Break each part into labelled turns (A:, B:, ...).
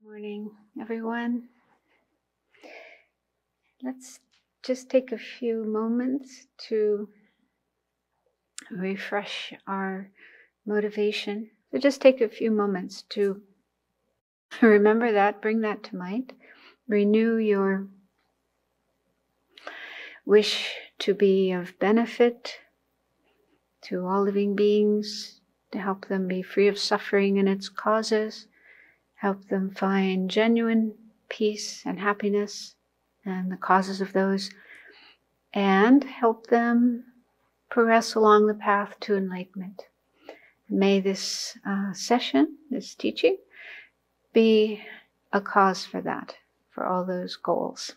A: Morning, everyone. Let's just take a few moments to refresh our motivation. So just take a few moments to remember that, bring that to mind, renew your wish to be of benefit to all living beings, to help them be free of suffering and its causes, help them find genuine peace and happiness and the causes of those, and help them progress along the path to enlightenment. May this session, this teaching, be a cause for that, for all those goals.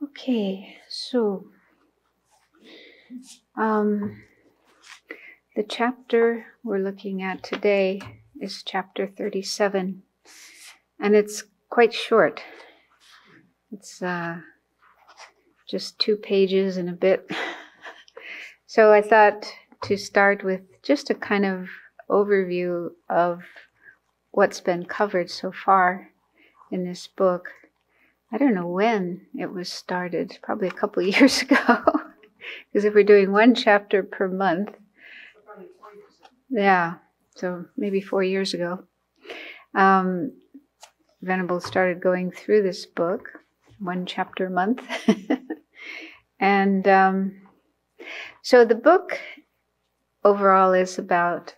A: Okay, so the chapter we're looking at today is chapter 37, and it's quite short. It's just 2 pages and a bit. So I thought to start with just a kind of overview of what's been covered so far in this book. I don't know when it was started, probably a couple of years ago, because if we're doing 1 chapter per month, yeah, so maybe 4 years ago, Venerable started going through this book, 1 chapter a month. And so the book overall is about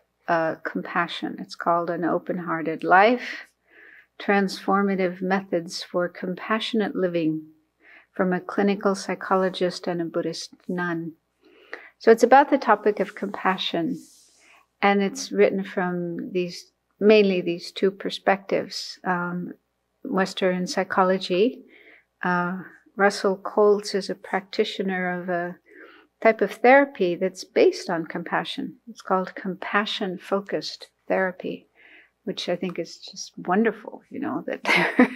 A: compassion. It's called An Open-Hearted Life, Transformative Methods for Compassionate Living, from a clinical psychologist and a Buddhist nun. So it's about the topic of compassion, and it's written from mainly these 2 perspectives. Western psychology. Russell Coates is a practitioner of a type of therapy that's based on compassion. It's called compassion-focused therapy, which I think is just wonderful, that they're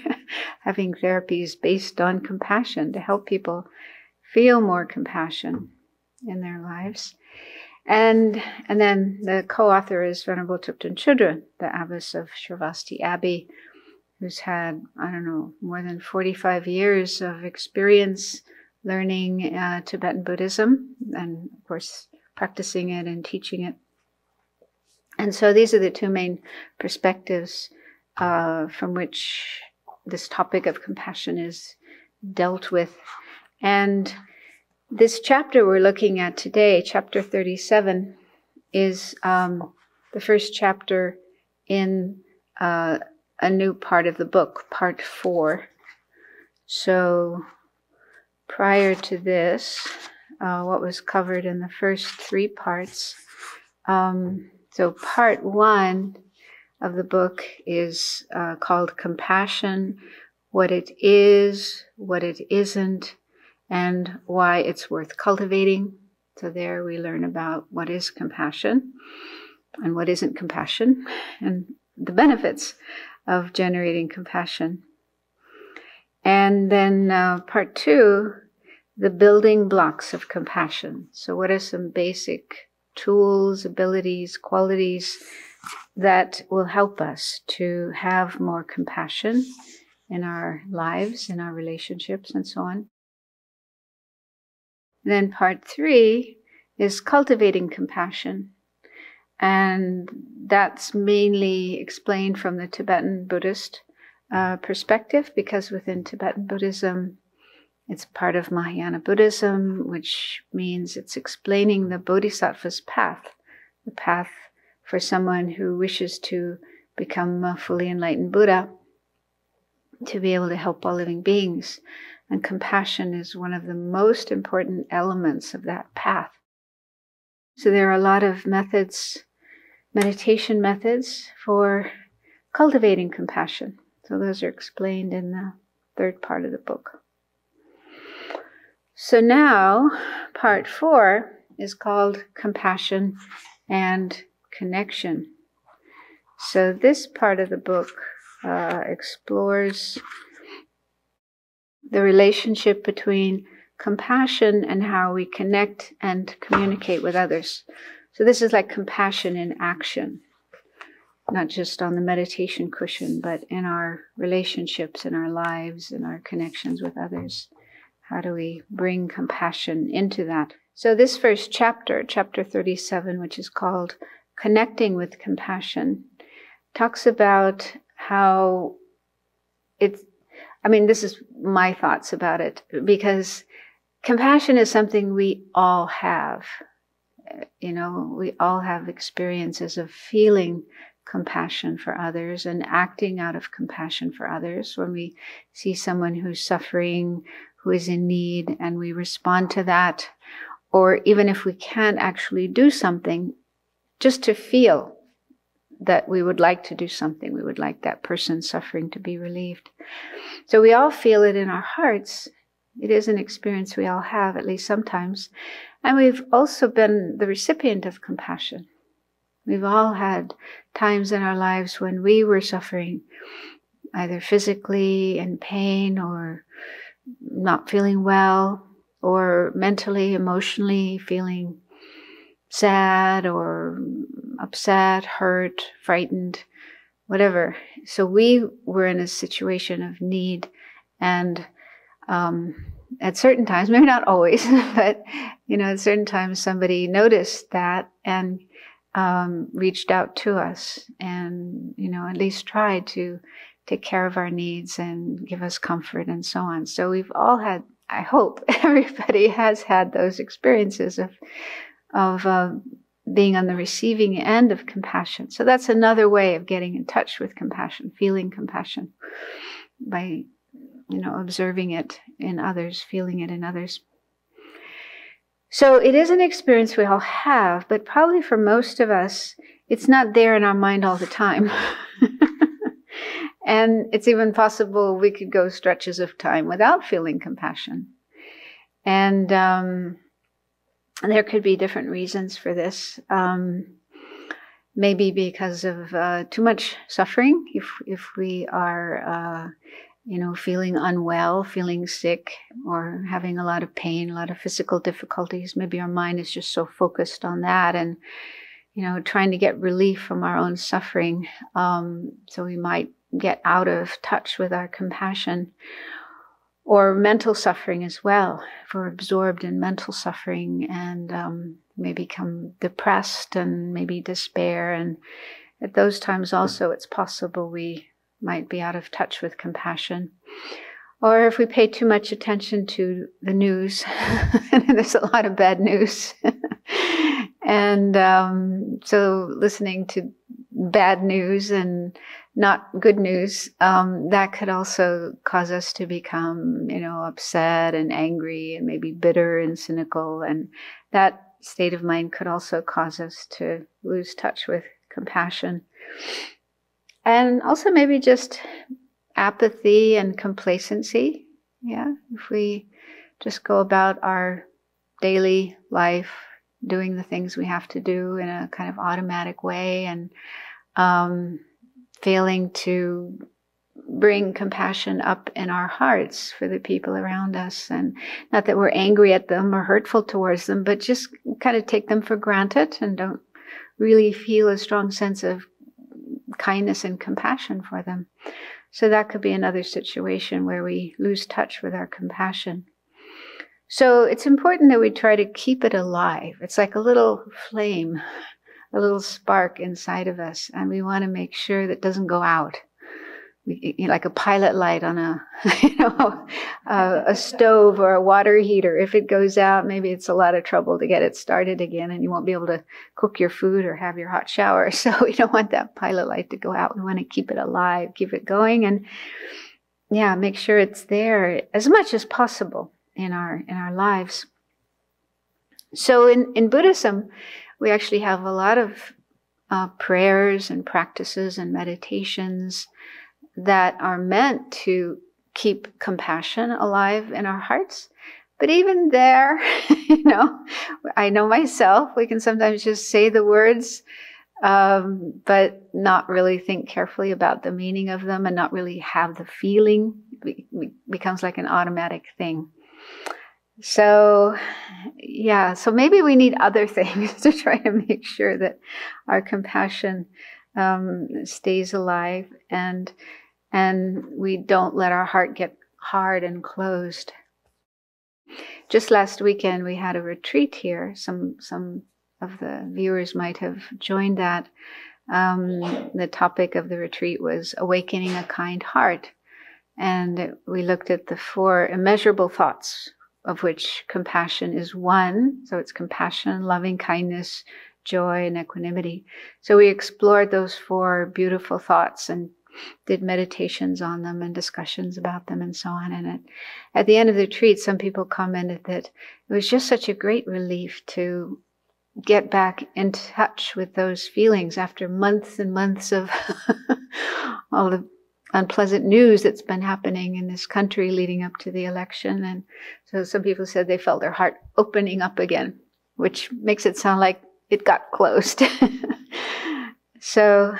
A: having therapies based on compassion to help people feel more compassion in their lives. And then the co-author is Venerable Chödrön, the abbess of Sravasti Abbey, who's had, more than 45 years of experience learning Tibetan Buddhism and, of course, practicing it and teaching it. And so these are the 2 main perspectives from which this topic of compassion is dealt with. And this chapter we're looking at today, chapter 37, is the first chapter in a new part of the book, part 4. So prior to this, what was covered in the first 3 parts, so part 1 of the book is called Compassion, what it is, what it isn't, and why it's worth cultivating. So there we learn about what is compassion and what isn't compassion, and the benefits of generating compassion. And then part 2, the building blocks of compassion. So what are some basic tools, abilities, qualities that will help us to have more compassion in our lives, in our relationships, and so on. And then part 3 is cultivating compassion. And that's mainly explained from the Tibetan Buddhist perspective, because within Tibetan Buddhism, it's part of Mahayana Buddhism, which means it's explaining the Bodhisattva's path, the path for someone who wishes to become a fully enlightened Buddha, to be able to help all living beings. And compassion is one of the most important elements of that path. So there are a lot of methods, meditation methods for cultivating compassion. So those are explained in the third part of the book. So now, part 4 is called Compassion and Connection. So this part of the book explores the relationship between compassion and how we connect and communicate with others. So this is like compassion in action, not just on the meditation cushion, but in our relationships, in our lives, in our connections with others. How do we bring compassion into that? So this first chapter, chapter 37, which is called Connecting with Compassion, talks about how this is my thoughts about it, because compassion is something we all have. We all have experiences of feeling compassion for others and acting out of compassion for others. When we see someone who's suffering, who is in need, and we respond to that, or even if we can't actually do something, just to feel that we would like to do something, we would like that person suffering to be relieved. So we all feel it in our hearts. It is an experience we all have, at least sometimes. And we've also been the recipient of compassion. We've all had times in our lives when we were suffering, either physically in pain or not feeling well, or mentally, emotionally feeling sad or upset, hurt, frightened, whatever. So we were in a situation of need, and at certain times, maybe not always, but at certain times somebody noticed that and reached out to us and at least tried to take care of our needs and give us comfort and so on. So we've all had, I hope everybody has had those experiences of being on the receiving end of compassion. So that's another way of getting in touch with compassion, feeling compassion by, observing it in others, feeling it in others. So it is an experience we all have, but probably for most of us, it's not there in our mind all the time. And it's even possible we could go stretches of time without feeling compassion. And there could be different reasons for this. Maybe because of too much suffering, if we are feeling unwell, feeling sick, or having a lot of pain, a lot of physical difficulties. Maybe our mind is just so focused on that and, trying to get relief from our own suffering. So we might get out of touch with our compassion. Or mental suffering as well. If we're absorbed in mental suffering and may become depressed and maybe despair. And at those times also, it's possible we might be out of touch with compassion. Or if we pay too much attention to the news, and there's a lot of bad news. And so listening to bad news and not good news, that could also cause us to become, upset and angry and maybe bitter and cynical. And that state of mind could also cause us to lose touch with compassion. And also maybe just apathy and complacency. Yeah, if we just go about our daily life doing the things we have to do in a kind of automatic way and failing to bring compassion up in our hearts for the people around us. And not that we're angry at them or hurtful towards them, but just kind of take them for granted and don't really feel a strong sense of kindness and compassion for them. So that could be another situation where we lose touch with our compassion. So it's important that we try to keep it alive. It's like a little flame a little spark inside of us, and we want to make sure that doesn't go out. Like a pilot light on a stove or a water heater. If it goes out, maybe it's a lot of trouble to get it started again, and you won't be able to cook your food or have your hot shower. So we don't want that pilot light to go out. We want to keep it alive, keep it going, and make sure it's there as much as possible in our lives. So in Buddhism, we actually have a lot of prayers and practices and meditations that are meant to keep compassion alive in our hearts. But even there, I know myself, we can sometimes just say the words, but not really think carefully about the meaning of them and not really have the feeling. It becomes like an automatic thing. So maybe we need other things to try to make sure that our compassion stays alive and we don't let our heart get hard and closed. Just last weekend we had a retreat here. Some of the viewers might have joined that. The topic of the retreat was awakening a kind heart, and we looked at the 4 immeasurable thoughts, of which compassion is one. So it's compassion, loving kindness, joy, and equanimity. So we explored those 4 beautiful thoughts and did meditations on them and discussions about them and so on. And at the end of the retreat, some people commented that it was just such a great relief to get back in touch with those feelings after months and months of all the unpleasant news that's been happening in this country leading up to the election. And so some people said they felt their heart opening up again, which makes it sound like it got closed. So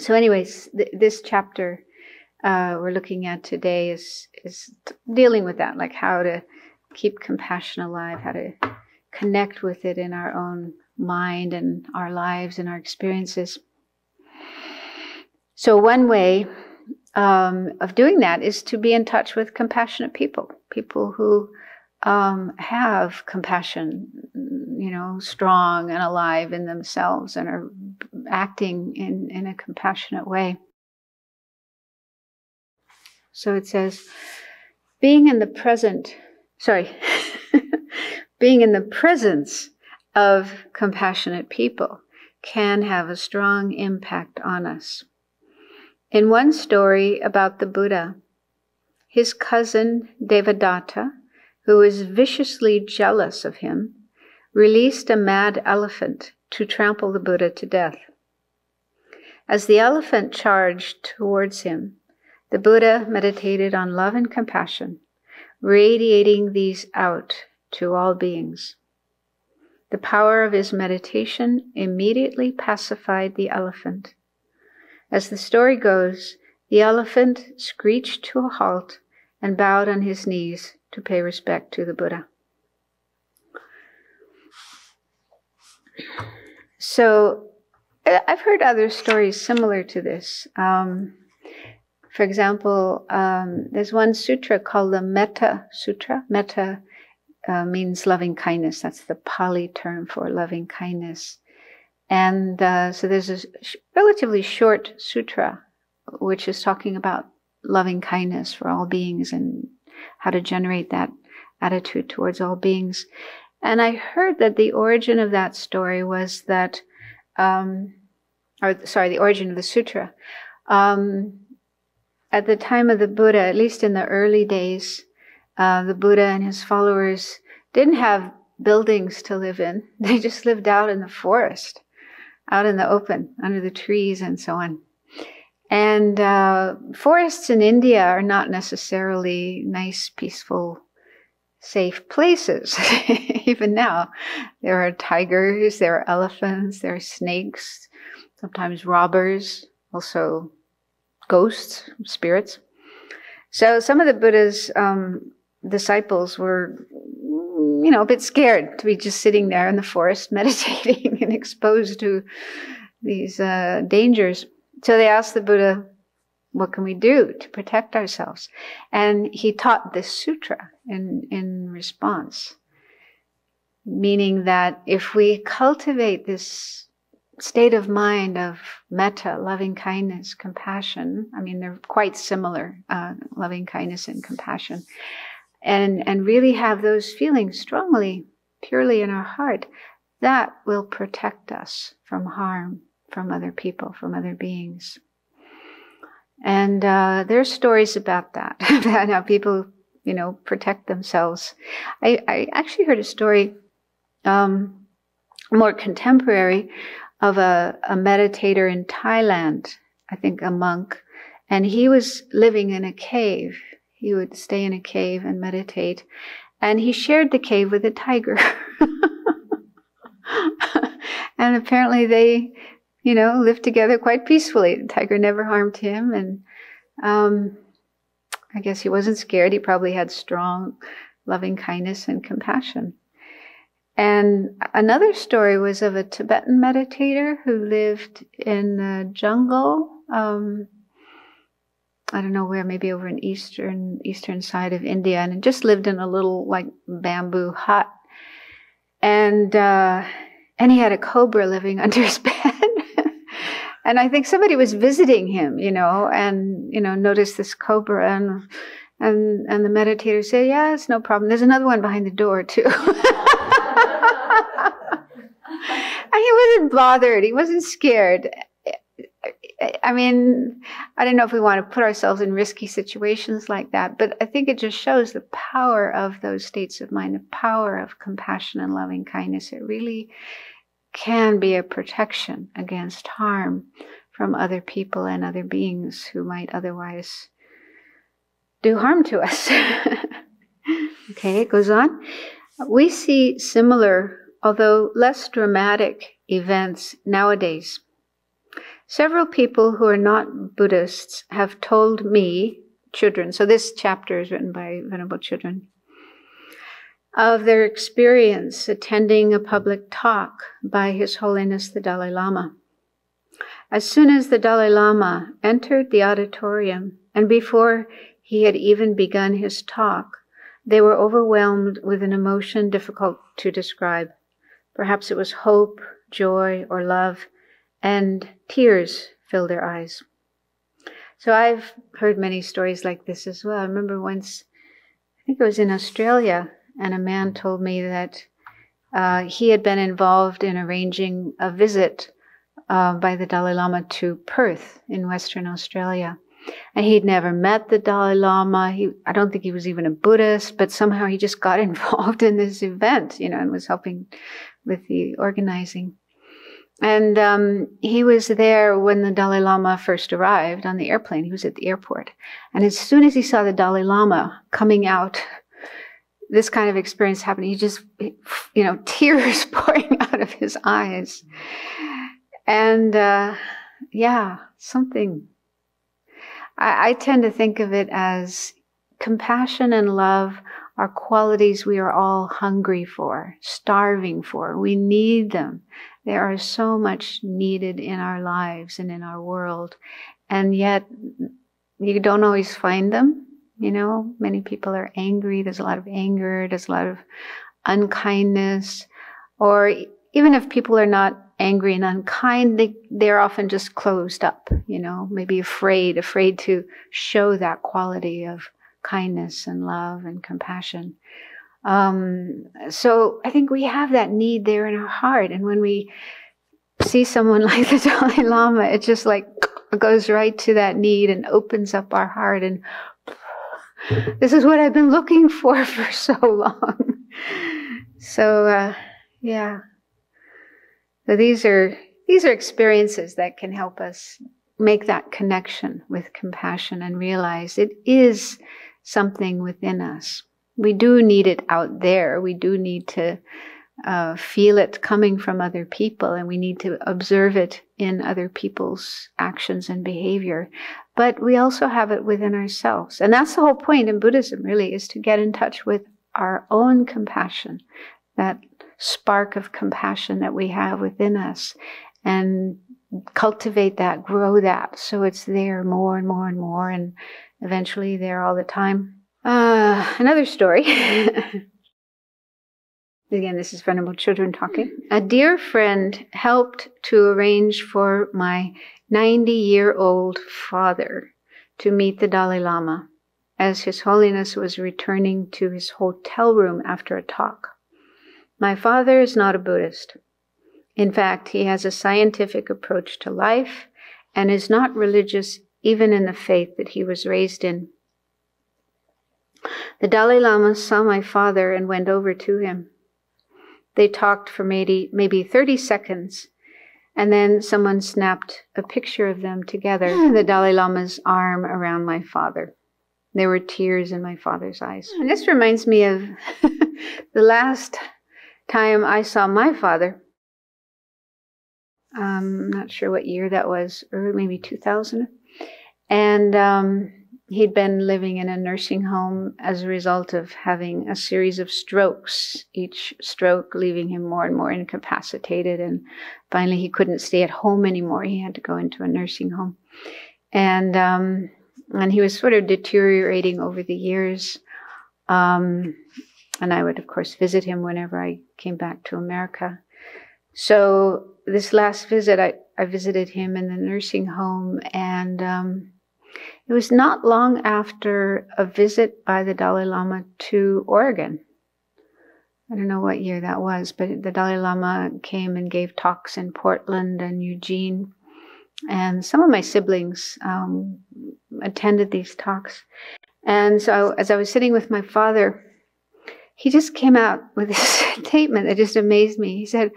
A: anyways, this chapter we're looking at today is dealing with that, like how to keep compassion alive, how to connect with it in our own mind and our lives and our experiences. So one way of doing that is to be in touch with compassionate people who have compassion, strong and alive in themselves and are acting in a compassionate way. So it says, being in the presence of compassionate people can have a strong impact on us. In one story about the Buddha, his cousin Devadatta, who was viciously jealous of him, released a mad elephant to trample the Buddha to death. As the elephant charged towards him, the Buddha meditated on love and compassion, radiating these out to all beings. The power of his meditation immediately pacified the elephant. As the story goes, the elephant screeched to a halt and bowed on his knees to pay respect to the Buddha. So I've heard other stories similar to this. For example, there's one sutra called the Metta Sutra. Metta means loving kindness. That's the Pali term for loving kindness. And so there's a relatively short sutra which is talking about loving kindness for all beings and how to generate that attitude towards all beings. And I heard that the origin of that story was that, the origin of the sutra. At the time of the Buddha, at least in the early days, the Buddha and his followers didn't have buildings to live in. They just lived out in the forest, out in the open, under the trees and so on. And forests in India are not necessarily nice, peaceful, safe places. Even now, there are tigers, there are elephants, there are snakes, sometimes robbers, also ghosts, spirits. So some of the Buddha's disciples were, a bit scared to be just sitting there in the forest meditating and exposed to these dangers. So they asked the Buddha, what can we do to protect ourselves? And he taught this sutra in response. meaning that if we cultivate this state of mind of metta, loving kindness, compassion, I mean, they're quite similar, loving kindness and compassion, and really have those feelings strongly, purely in our heart, that will protect us from harm, from other people, from other beings. And there's stories about that, about how people, protect themselves. I actually heard a story, more contemporary, of a meditator in Thailand, I think a monk, and he was living in a cave. He would stay in a cave and meditate, and he shared the cave with a tiger. And apparently they, lived together quite peacefully. The tiger never harmed him, and I guess he wasn't scared. He probably had strong loving kindness and compassion. And another story was of a Tibetan meditator who lived in the jungle. I don't know where, maybe over in eastern side of India, and just lived in a little bamboo hut. And he had a cobra living under his bed. And I think somebody was visiting him, and noticed this cobra, and the meditator said, "Yeah, it's no problem. There's another one behind the door too." And he wasn't bothered. He wasn't scared. I mean, I don't know if we want to put ourselves in risky situations like that, but I think it just shows the power of those states of mind, the power of compassion and loving kindness. It really can be a protection against harm from other people and other beings who might otherwise do harm to us. Okay, it goes on. We see similar, although less dramatic, events nowadays. Several people who are not Buddhists have told me, children, so this chapter is written by Venerable Children, of their experience attending a public talk by His Holiness the Dalai Lama. As soon as the Dalai Lama entered the auditorium, and before he had even begun his talk, they were overwhelmed with an emotion difficult to describe. Perhaps it was hope, joy, or love, and tears filled their eyes. So I've heard many stories like this as well. I remember once, I think it was in Australia, and a man told me that he had been involved in arranging a visit by the Dalai Lama to Perth in Western Australia. And he'd never met the Dalai Lama. I don't think he was even a Buddhist, but somehow he just got involved in this event, and was helping with the organizing. And he was there when the Dalai Lama first arrived on the airplane. He was at the airport. And as soon as he saw the Dalai Lama coming out, this kind of experience happening, he just, tears pouring out of his eyes. And something. I tend to think of it as compassion and love are qualities we are all hungry for, starving for. We need them. They are so much needed in our lives and in our world. And yet, you don't always find them. Many people are angry. There's a lot of anger. There's a lot of unkindness. Or even if people are not angry and unkind, they're often just closed up, maybe afraid to show that quality of kindness and love and compassion. So I think we have that need there in our heart. And when we see someone like the Dalai Lama, it just goes right to that need and opens up our heart. And this is what I've been looking for so long. So, So these are experiences that can help us make that connection with compassion and realize it is something within us. We do need it out there. We do need to feel it coming from other people, and we need to observe it in other people's actions and behavior. But we also have it within ourselves. And that's the whole point in Buddhism, really, is to get in touch with our own compassion, that spark of compassion that we have within us, and cultivate that, grow that, so it's there more and more and more, and eventually there all the time. Another story. Again, this is Venerable Children talking. A dear friend helped to arrange for my 90-year-old father to meet the Dalai Lama, as His Holiness was returning to his hotel room after a talk. My father is not a Buddhist. In fact, he has a scientific approach to life and is not religious even in the faith that he was raised in. The Dalai Lama saw my father and went over to him. They talked for maybe 30 seconds, and then someone snapped a picture of them together, the Dalai Lama's arm around my father. There were tears in my father's eyes. And this reminds me of the last time I saw my father. I'm not sure what year that was, or maybe 2000. And he'd been living in a nursing home as a result of having a series of strokes, each stroke leaving him more and more incapacitated. And finally, he couldn't stay at home anymore. He had to go into a nursing home. And he was sort of deteriorating over the years. And I would, of course, visit him whenever I came back to America. So this last visit, I visited him in the nursing home, and it was not long after a visit by the Dalai Lama to Oregon. I don't know what year that was, but the Dalai Lama came and gave talks in Portland and Eugene. And some of my siblings attended these talks. And so as I was sitting with my father, he just came out with this statement that just amazed me. He said,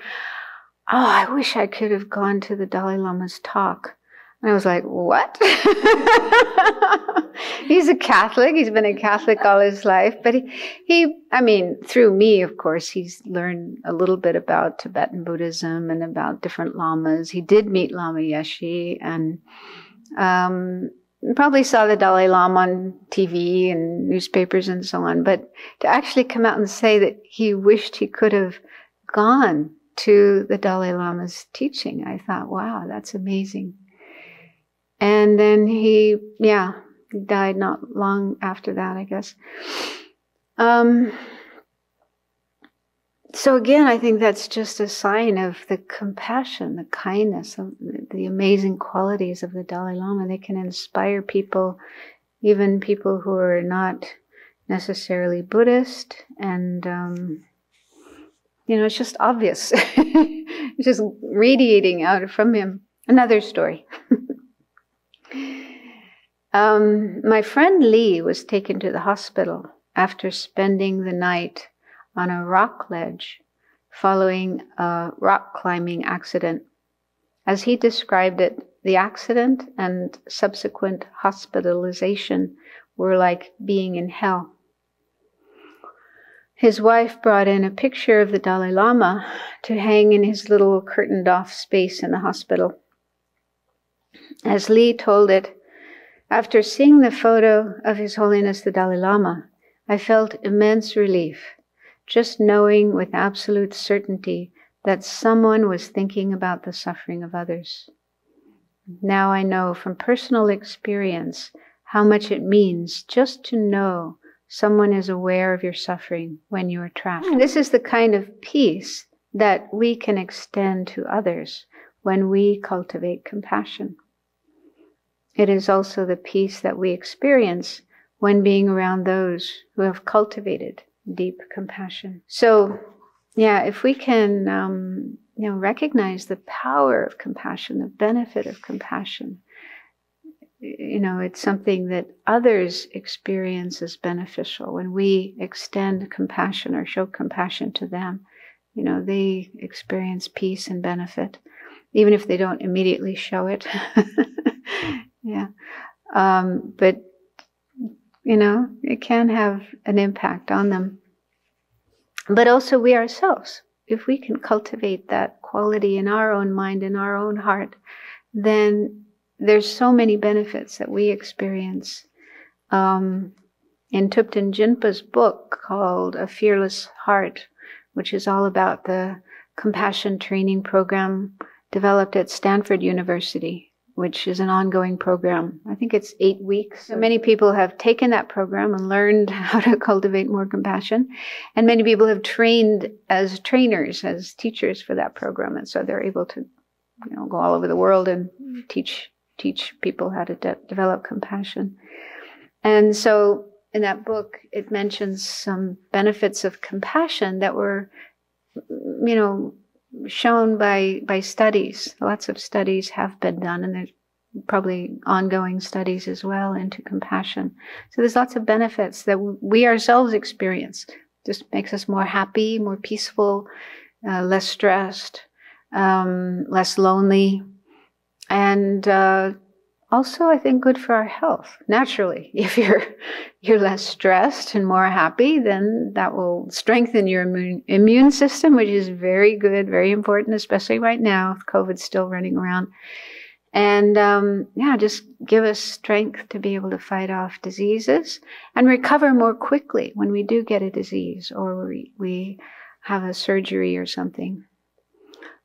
A: "Oh, I wish I could have gone to the Dalai Lama's talk." And I was like, what? He's a Catholic. He's been a Catholic all his life. But I mean, through me, of course, he's learned a little bit about Tibetan Buddhism and about different lamas. He did meet Lama Yeshe and probably saw the Dalai Lama on TV and newspapers and so on. But to actually come out and say that he wished he could have gone to the Dalai Lama's teaching, I thought, wow, that's amazing. And then he died not long after that, I guess. So again, I think that's just a sign of the compassion, the kindness, the amazing qualities of the Dalai Lama. They can inspire people, even people who are not necessarily Buddhist. And, it's just obvious. It's just radiating out from him. Another story. My friend Lee was taken to the hospital after spending the night on a rock ledge following a rock climbing accident. As he described it, the accident and subsequent hospitalization were like being in hell. His wife brought in a picture of the Dalai Lama to hang in his little curtained-off space in the hospital. As Lee told it, "After seeing the photo of His Holiness the Dalai Lama, I felt immense relief, just knowing with absolute certainty that someone was thinking about the suffering of others. Now I know from personal experience how much it means just to know someone is aware of your suffering when you are trapped." This is the kind of peace that we can extend to others when we cultivate compassion. It is also the peace that we experience when being around those who have cultivated deep compassion. So, if we can, recognize the power of compassion, the benefit of compassion, it's something that others experience as beneficial. When we extend compassion or show compassion to them, they experience peace and benefit, even if they don't immediately show it. But it can have an impact on them. But also we ourselves, if we can cultivate that quality in our own mind, in our own heart, then there's so many benefits that we experience. In Thupten Jinpa's book called A Fearless Heart, which is all about the compassion training program developed at Stanford University, which is an ongoing program. I think it's 8 weeks. So many people have taken that program and learned how to cultivate more compassion. And many people have trained as trainers, as teachers for that program. And so they're able to, go all over the world and teach people how to develop compassion. And so in that book, it mentions some benefits of compassion that were, shown by studies. Lots of studies have been done, and there's probably ongoing studies as well into compassion. So there's lots of benefits that we ourselves experience. Just makes us more happy, more peaceful, less stressed, less lonely, and also, I think, good for our health. Naturally, if you're less stressed and more happy, then that will strengthen your immune system, which is very good, very important, especially right now, with COVID still running around. And just give us strength to be able to fight off diseases and recover more quickly when we do get a disease or we have a surgery or something.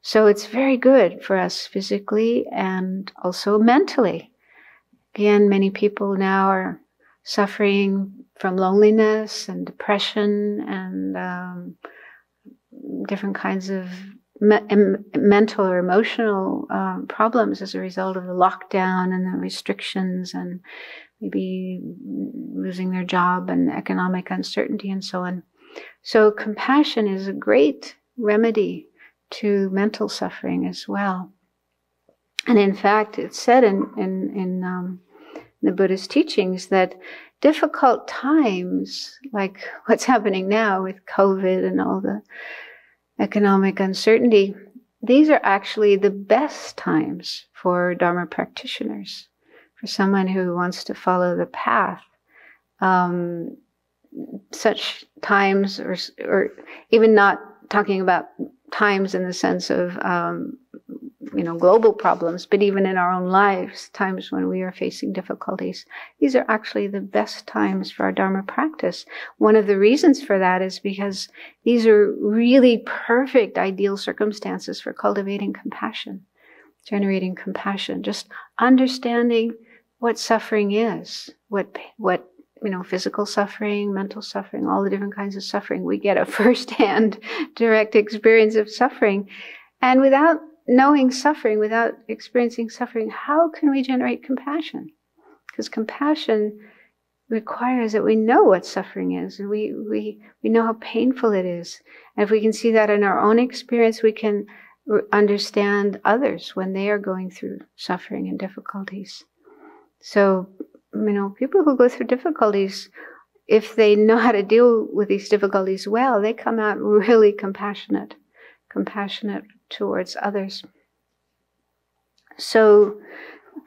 A: So it's very good for us physically and also mentally. Again, many people now are suffering from loneliness and depression and different kinds of mental or emotional problems as a result of the lockdown and the restrictions and maybe losing their job and economic uncertainty and so on. So compassion is a great remedy to mental suffering as well. And in fact, it's said in the Buddhist teachings that difficult times, like what's happening now with COVID and all the economic uncertainty, these are actually the best times for Dharma practitioners, for someone who wants to follow the path. Such times, or even not talking about times in the sense of global problems, but even in our own lives, times when we are facing difficulties, these are actually the best times for our Dharma practice. One of the reasons for that is because these are really perfect, ideal circumstances for cultivating compassion, generating compassion, just understanding what suffering is, what physical suffering, mental suffering, all the different kinds of suffering. We get a first-hand direct experience of suffering. And without knowing suffering, without experiencing suffering, how can we generate compassion? Because compassion requires that we know what suffering is, and we know how painful it is. And if we can see that in our own experience, we can understand others when they are going through suffering and difficulties. So, people who go through difficulties, if they know how to deal with these difficulties well, they come out really compassionate towards others. So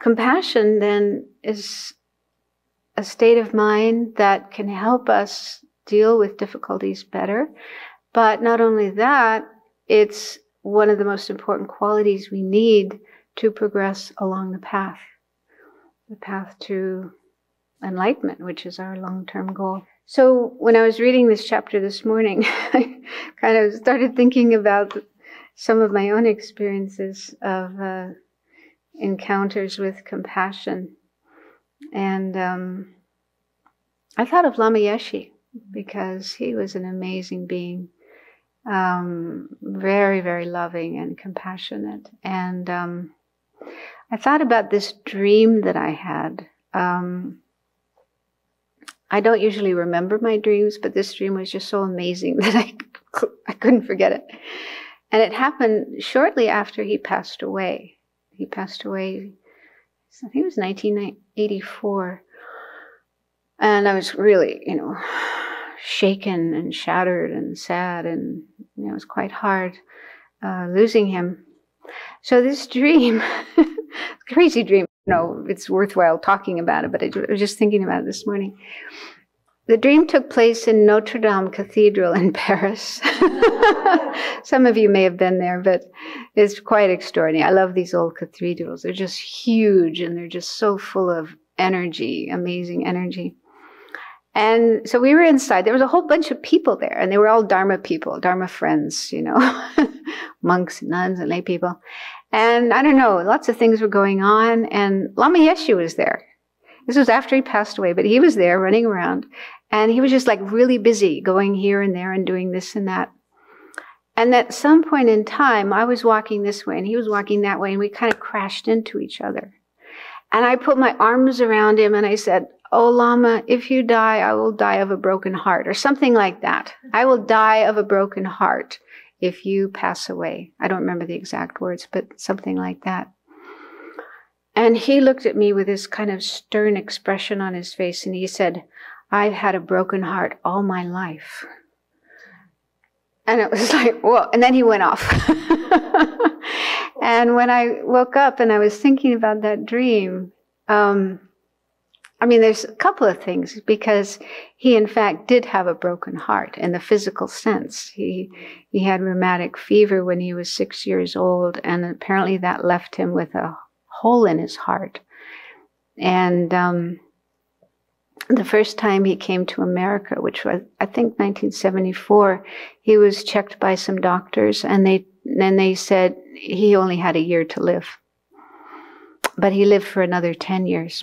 A: compassion then is a state of mind that can help us deal with difficulties better. But not only that, it's one of the most important qualities we need to progress along the path to enlightenment, which is our long-term goal. So when I was reading this chapter this morning, I kind of started thinking about some of my own experiences of encounters with compassion. And I thought of Lama Yeshe, because he was an amazing being, very, very loving and compassionate. And I thought about this dream that I had. I don't usually remember my dreams, but this dream was just so amazing that I couldn't forget it. And it happened shortly after he passed away. He passed away, I think it was 1984. And I was really, shaken and shattered and sad, and it was quite hard losing him. So this dream, crazy dream, it's worthwhile talking about it, but I was just thinking about it this morning. The dream took place in Notre Dame Cathedral in Paris. Some of you may have been there, but it's quite extraordinary. I love these old cathedrals. They're just huge, and they're just so full of energy, amazing energy. And so we were inside. There was a whole bunch of people there, and they were all Dharma people, Dharma friends, monks and nuns and lay people. And I don't know, lots of things were going on, and Lama Yeshe was there. This was after he passed away, but he was there running around, and he was just like really busy going here and there and doing this and that. And at some point in time, I was walking this way and he was walking that way, and we kind of crashed into each other. And I put my arms around him and I said, "Oh, Lama, if you die, I will die of a broken heart," or something like that. "I will die of a broken heart if you pass away." I don't remember the exact words, but something like that. And he looked at me with this kind of stern expression on his face, and he said, "I've had a broken heart all my life." And it was like, whoa. And then he went off. And when I woke up and I was thinking about that dream, I mean, there's a couple of things, because he, in fact, did have a broken heart in the physical sense. He had rheumatic fever when he was 6 years old, and apparently that left him with a hole in his heart. And the first time he came to America, which was, I think, 1974, he was checked by some doctors, and they said he only had a year to live. But he lived for another 10 years.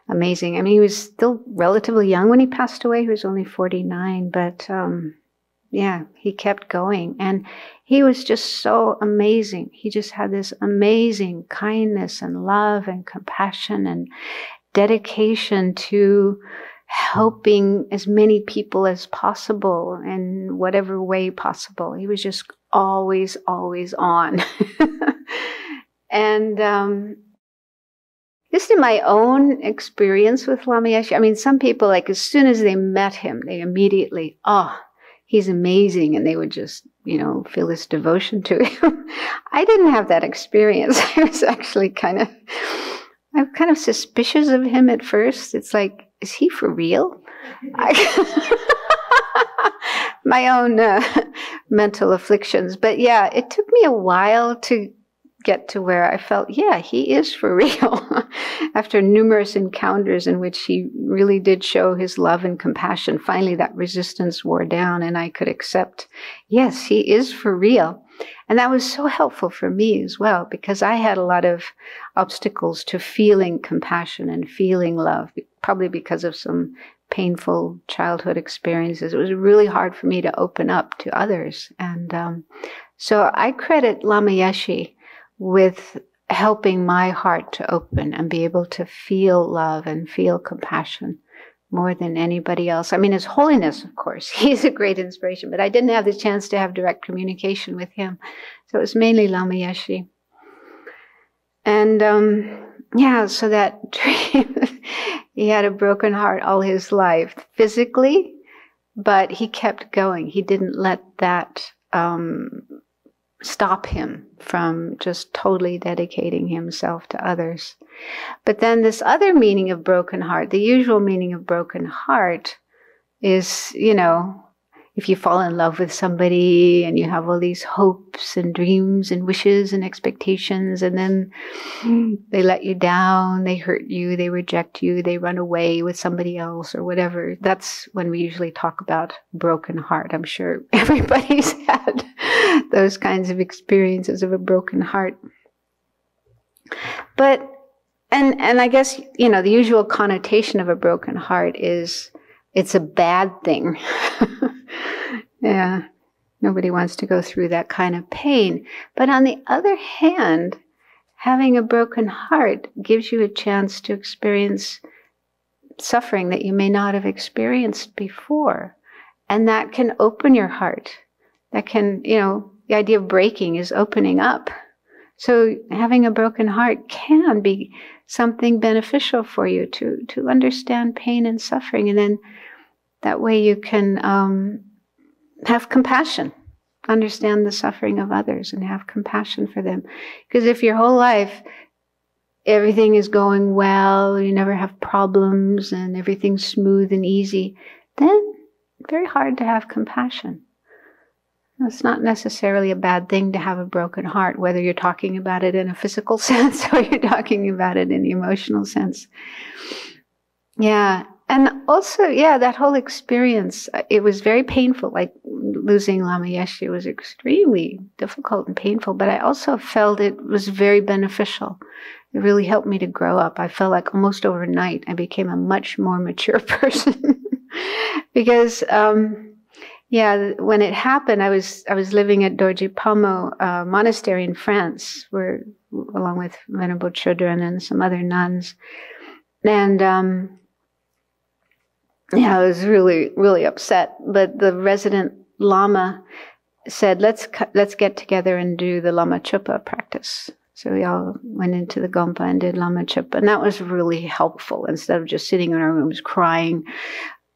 A: Amazing. I mean, he was still relatively young when he passed away. He was only 49, but yeah, he kept going. And he was just so amazing. He just had this amazing kindness and love and compassion and dedication to helping as many people as possible in whatever way possible. He was just always, always on. And just in my own experience with Lama Yeshe, I mean, some people, like, as soon as they met him, they immediately, "Oh, he's amazing," and they would just, feel this devotion to him. I didn't have that experience. I was actually I'm kind of suspicious of him at first. It's like, is he for real? My own mental afflictions. But yeah, it took me a while to get to where I felt, yeah, he is for real. After numerous encounters in which he really did show his love and compassion, finally that resistance wore down and I could accept, yes, he is for real. And that was so helpful for me as well, because I had a lot of obstacles to feeling compassion and feeling love, probably because of some painful childhood experiences. It was really hard for me to open up to others. And so I credit Lama Yeshe with helping my heart to open and be able to feel love and feel compassion more than anybody else. I mean, His Holiness, of course, he's a great inspiration, but I didn't have the chance to have direct communication with him. So it was mainly Lama Yeshe. And yeah, so that dream, he had a broken heart all his life, physically, but he kept going. He didn't let that stop him from just totally dedicating himself to others. But then this other meaning of broken heart, the usual meaning of broken heart is, if you fall in love with somebody and you have all these hopes and dreams and wishes and expectations, and then they let you down, they hurt you, they reject you, they run away with somebody else or whatever. That's when we usually talk about broken heart. I'm sure everybody's had those kinds of experiences of a broken heart. But, and I guess, the usual connotation of a broken heart is it's a bad thing. Yeah, nobody wants to go through that kind of pain. But on the other hand, having a broken heart gives you a chance to experience suffering that you may not have experienced before. And that can open your heart. That can, the idea of breaking is opening up. So having a broken heart can be something beneficial for you to understand pain and suffering. And then that way you can have compassion, understand the suffering of others and have compassion for them. Because if your whole life everything is going well, you never have problems and everything's smooth and easy, then it's very hard to have compassion. It's not necessarily a bad thing to have a broken heart, whether you're talking about it in a physical sense or you're talking about it in the emotional sense. Yeah, And also, yeah, that whole experience, it was very painful. Like losing Lama Yeshe was extremely difficult and painful, but I also felt it was very beneficial. It really helped me to grow up. I felt like almost overnight I became a much more mature person because, yeah, when it happened, I was living at Dorje Pamo monastery in France, where along with Venerable children and some other nuns, and yeah, I was really, really upset. But the resident Lama said, let's get together and do the Lama Chupa practice. So we all went into the Gompa and did Lama Chupa. And that was really helpful. Instead of just sitting in our rooms crying,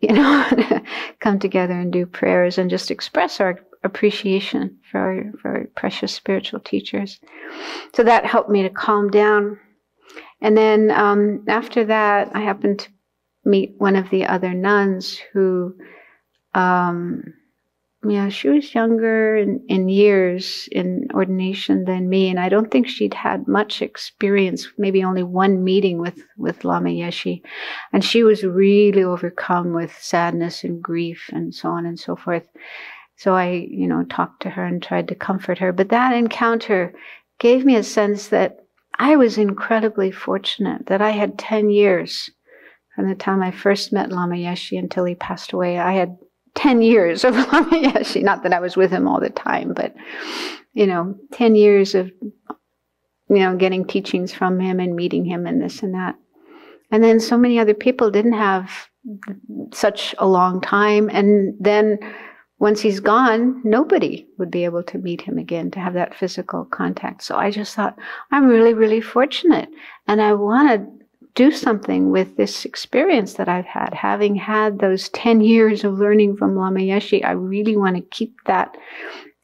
A: you know, come together and do prayers and just express our appreciation for our precious spiritual teachers. So that helped me to calm down. And then after that, I happened to meet one of the other nuns who, yeah, she was younger in years in ordination than me, and I don't think she'd had much experience, maybe only one meeting with Lama Yeshe, and she was really overcome with sadness and grief and so on and so forth. So I, you know, talked to her and tried to comfort her, but that encounter gave me a sense that I was incredibly fortunate that I had 10 years from the time I first met Lama Yeshe until he passed away. I had 10 years of Lama Yeshe, not that I was with him all the time, but, you know, 10 years of, you know, getting teachings from him and meeting him and this and that. And then so many other people didn't have such a long time. And then once he's gone, nobody would be able to meet him again, to have that physical contact. So I just thought, I'm really, really fortunate. And I want to do something with this experience that I've had. Having had those 10 years of learning from Lama Yeshe, I really want to keep that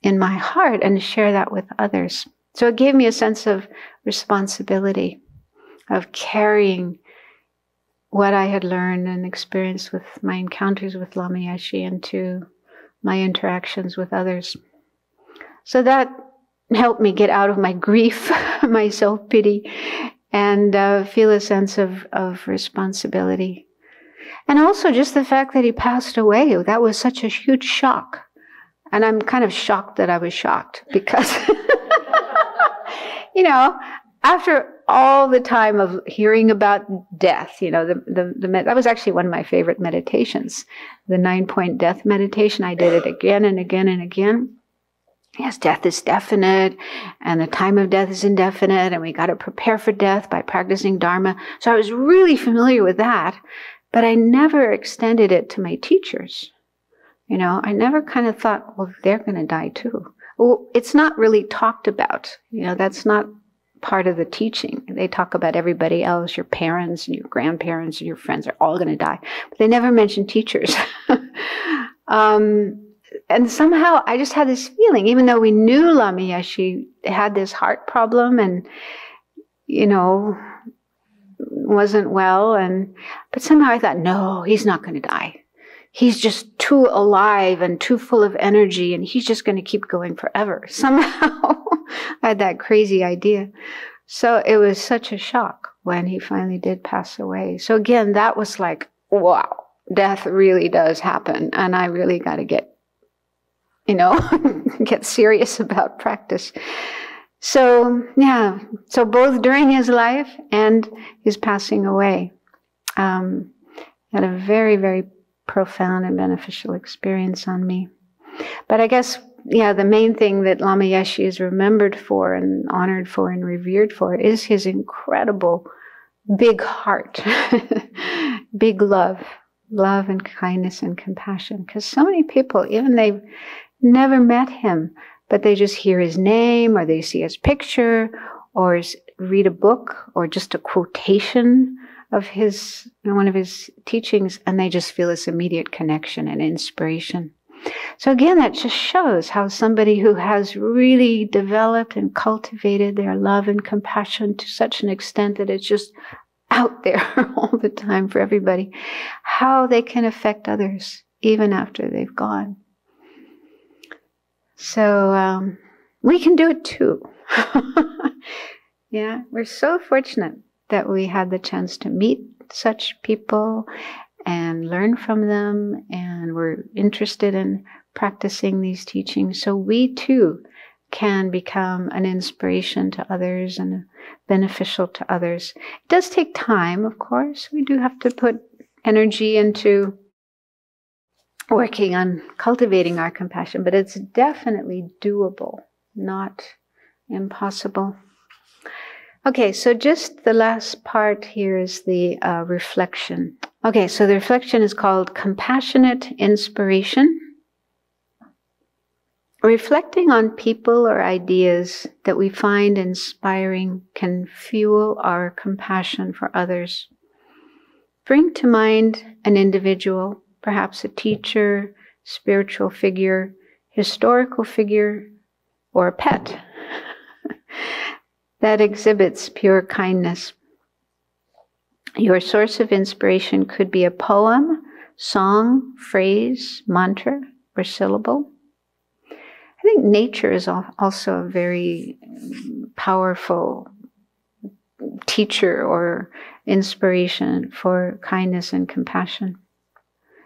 A: in my heart and share that with others. So it gave me a sense of responsibility, of carrying what I had learned and experienced with my encounters with Lama Yeshe into my interactions with others. So that helped me get out of my grief, my self-pity, and feel a sense of responsibility. And also just the fact that he passed away, that was such a huge shock. And I'm kind of shocked that I was shocked because, you know, after all the time of hearing about death, you know, that was actually one of my favorite meditations, the 9-point death meditation. I did it again and again and again. Yes, death is definite, and the time of death is indefinite, and we got to prepare for death by practicing Dharma. So I was really familiar with that, but I never extended it to my teachers. You know, I never kind of thought, well, they're going to die too. Well, it's not really talked about. You know, that's not part of the teaching. They talk about everybody else, your parents and your grandparents and your friends are all going to die, but they never mention teachers. And somehow I just had this feeling, even though we knew Lama Yeshe had this heart problem and, you know, wasn't well, but somehow I thought, no, he's not going to die. He's just too alive and too full of energy, and he's just going to keep going forever. Somehow I had that crazy idea. So it was such a shock when he finally did pass away. So again, that was like, wow, death really does happen, and I really got to get, you know, get serious about practice. So, yeah, so both during his life and his passing away, had a very, very profound and beneficial experience on me. But I guess, yeah, the main thing that Lama Yeshe is remembered for and honored for and revered for is his incredible big heart, big love and kindness and compassion. Because so many people, even they've never met him, but they just hear his name, or they see his picture, or read a book, or just a quotation of his, one of his teachings, and they just feel this immediate connection and inspiration. So again, that just shows how somebody who has really developed and cultivated their love and compassion to such an extent that it's just out there all the time for everybody, how they can affect others even after they've gone. So we can do it too. Yeah, we're so fortunate that we had the chance to meet such people and learn from them, and we're interested in practicing these teachings, so we too can become an inspiration to others and beneficial to others. It does take time, of course. We do have to put energy into working on cultivating our compassion, but it's definitely doable, not impossible. Okay, so just the last part here is the reflection. Okay, so the reflection is called Compassionate Inspiration. Reflecting on people or ideas that we find inspiring can fuel our compassion for others. Bring to mind an individual, perhaps a teacher, spiritual figure, historical figure, or a pet that exhibits pure kindness. Your source of inspiration could be a poem, song, phrase, mantra, or syllable. I think nature is also a very powerful teacher or inspiration for kindness and compassion.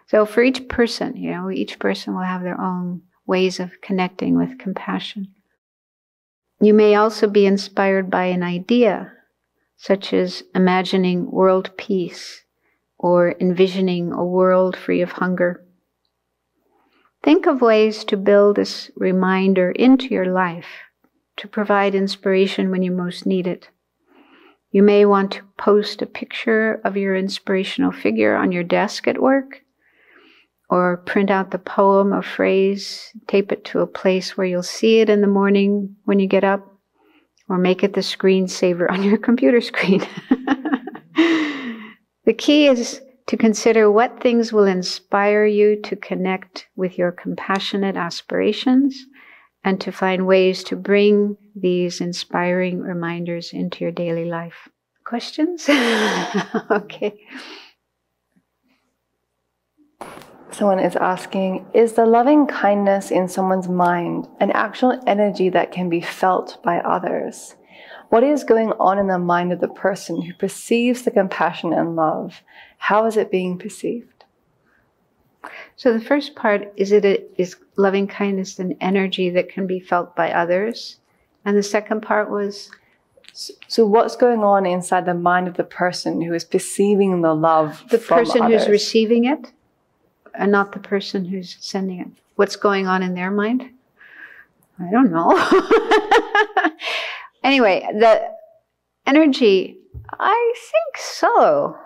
A: So for each person, each person will have their own ways of connecting with compassion. You may also be inspired by an idea, such as imagining world peace or envisioning a world free of hunger. Think of ways to build this reminder into your life to provide inspiration when you most need it. You may want to post a picture of your inspirational figure on your desk at work, or print out the poem or phrase, tape it to a place where you'll see it in the morning when you get up, or make it the screensaver on your computer screen. The key is to consider what things will inspire you to connect with your compassionate aspirations and to find ways to bring these inspiring reminders into your daily life. Questions? Okay.
B: Someone is asking, is the loving kindness in someone's mind an actual energy that can be felt by others? What is going on in the mind of the person who perceives the compassion and love? How is it being perceived?
A: So the first part, is loving kindness an energy that can be felt by others? And the second part was?
B: So what's going on inside the mind of the person who is perceiving the love
A: the
B: from
A: person
B: others?
A: Who's receiving it, and not the person who's sending it. What's going on in their mind? I don't know. Anyway, the energy, I think so.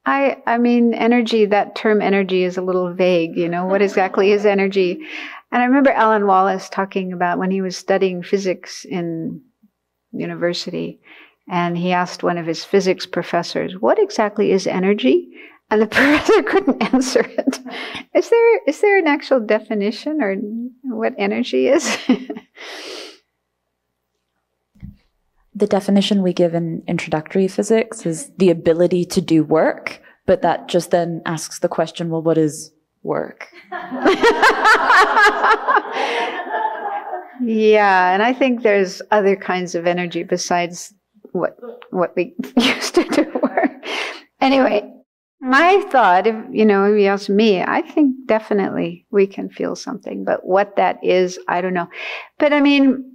A: I mean, energy, that term energy is a little vague, what exactly is energy? And I remember Alan Wallace talking about when he was studying physics in university, and he asked one of his physics professors, what exactly is energy? And the professor couldn't answer it. Is there an actual definition or what energy is?
C: The definition we give in introductory physics is the ability to do work, but that just then asks the question, well, what is work?
A: Yeah, and I think there's other kinds of energy besides what we used to do work. Anyway, my thought, if you ask me, I think definitely we can feel something, but what that is, I don't know. But I mean,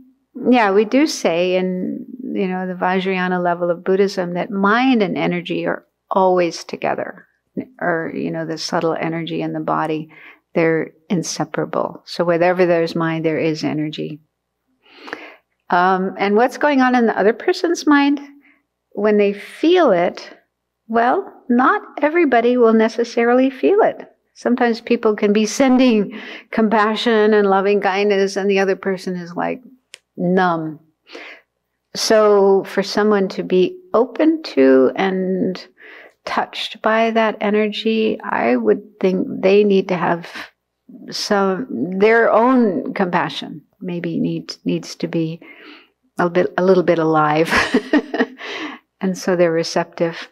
A: yeah, we do say in, the Vajrayana level of Buddhism that mind and energy are always together, or, the subtle energy in the body, they're inseparable. So wherever there's mind, there is energy. And what's going on in the other person's mind when they feel it? Well, not everybody will necessarily feel it. Sometimes people can be sending compassion and loving kindness, and the other person is like numb. So for someone to be open to and touched by that energy, I would think they need to have their own compassion. Maybe needs to be a little bit alive, and so they're receptive.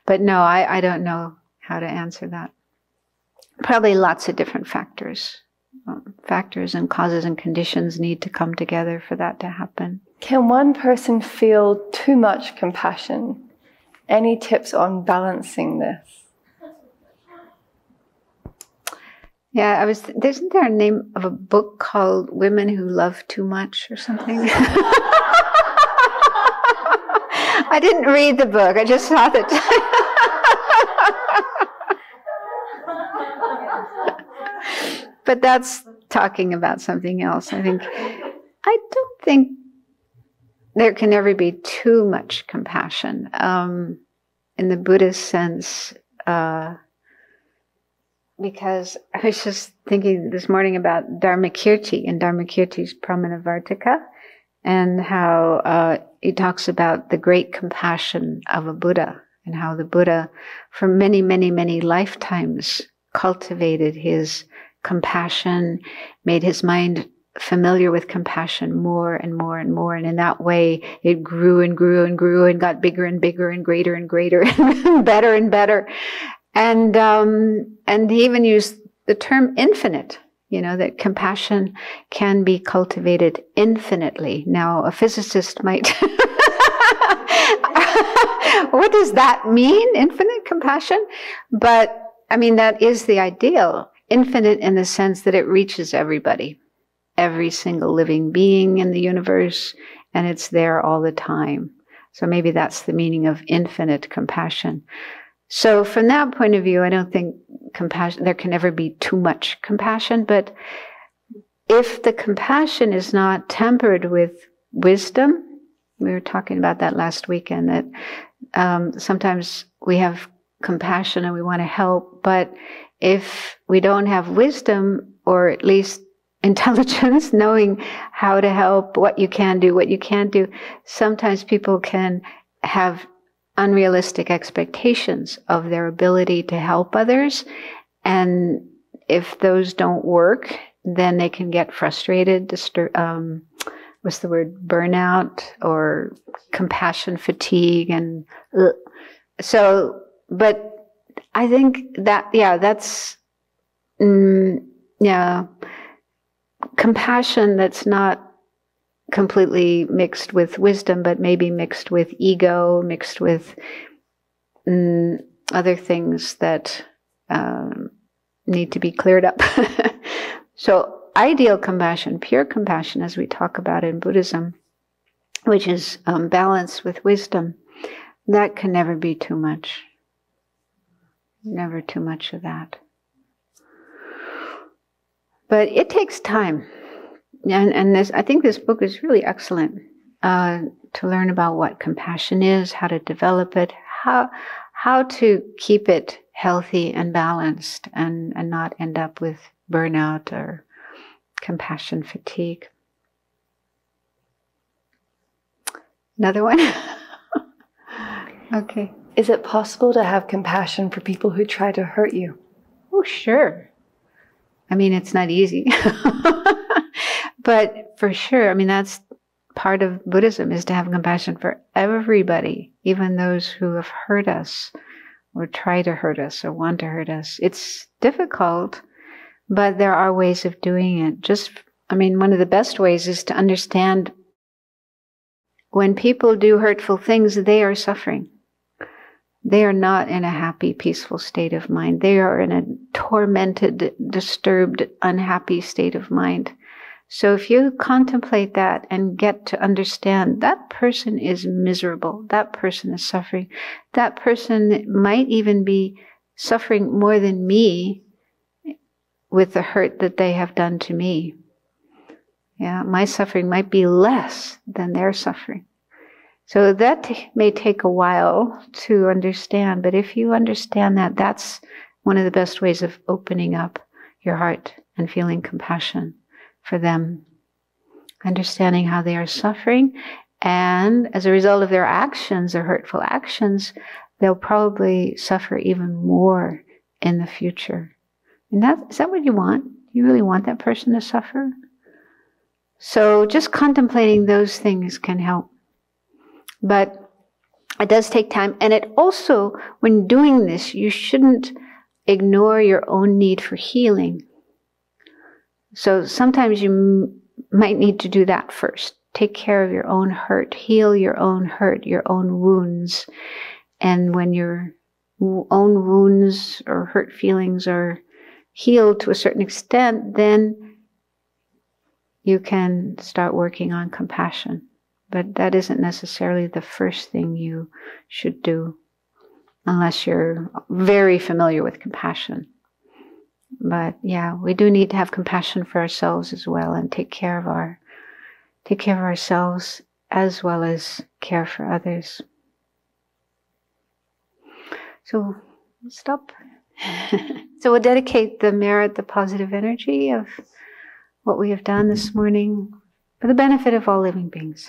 A: But no, I don't know how to answer that. Probably lots of different factors. Factors and causes and conditions need to come together for that to happen.
B: Can one person feel too much compassion? Any tips on balancing this?
A: Yeah, isn't there a name of a book called Women Who Love Too Much or something? I didn't read the book, I just saw the title. But that's talking about something else. I don't think there can ever be too much compassion. In the Buddhist sense, because I was just thinking this morning about Dharmakirti and Dharmakirti's Pramanavartika, and how he talks about the great compassion of a Buddha, and how the Buddha, for many, many, many lifetimes, cultivated his compassion, made his mind familiar with compassion more and more and more. And in that way, it grew and grew and grew and got bigger and bigger and greater and better and better. And he even used the term infinite, that compassion can be cultivated infinitely. Now, a physicist might, what does that mean? Infinite compassion? But, that is the ideal. Infinite in the sense that it reaches everybody, every single living being in the universe, and it's there all the time. So maybe that's the meaning of infinite compassion. So from that point of view, I don't think there can never be too much compassion, but if the compassion is not tempered with wisdom, we were talking about that last weekend, that sometimes we have compassion and we want to help, but if we don't have wisdom, or at least intelligence, knowing how to help, what you can do, what you can't do, sometimes people can have unrealistic expectations of their ability to help others. And if those don't work, then they can get frustrated, burnout or compassion fatigue. And but I think that, that's, compassion that's not completely mixed with wisdom, but maybe mixed with ego, mixed with other things that need to be cleared up. So ideal compassion, pure compassion, as we talk about in Buddhism, which is balanced with wisdom, that can never be too much. Never too much of that. But it takes time. And I think this book is really excellent to learn about what compassion is, how to develop it, how to keep it healthy and balanced, and not end up with burnout or compassion fatigue. Another one? Okay.
B: Is it possible to have compassion for people who try to hurt you?
A: Oh, sure. It's not easy. But for sure, that's part of Buddhism, is to have compassion for everybody, even those who have hurt us or try to hurt us or want to hurt us. It's difficult, but there are ways of doing it. One of the best ways is to understand when people do hurtful things, they are suffering. They are not in a happy, peaceful state of mind. They are in a tormented, disturbed, unhappy state of mind. So if you contemplate that and get to understand that person is miserable, that person is suffering, that person might even be suffering more than me with the hurt that they have done to me. Yeah, my suffering might be less than their suffering. So that may take a while to understand, but if you understand that, that's one of the best ways of opening up your heart and feeling compassion for them. Understanding how they are suffering, and as a result of their actions, their hurtful actions, they'll probably suffer even more in the future. And is that what you want? You really want that person to suffer? So just contemplating those things can help. But it does take time. And it also, when doing this, you shouldn't ignore your own need for healing. So sometimes you might need to do that first. Take care of your own hurt. Heal your own hurt, your own wounds. And when your own wounds or hurt feelings are healed to a certain extent, then you can start working on compassion. But that isn't necessarily the first thing you should do, unless you're very familiar with compassion. But yeah, we do need to have compassion for ourselves as well, and take care of ourselves as well as care for others. So stop. So we'll dedicate the merit, the positive energy of what we have done this morning for the benefit of all living beings.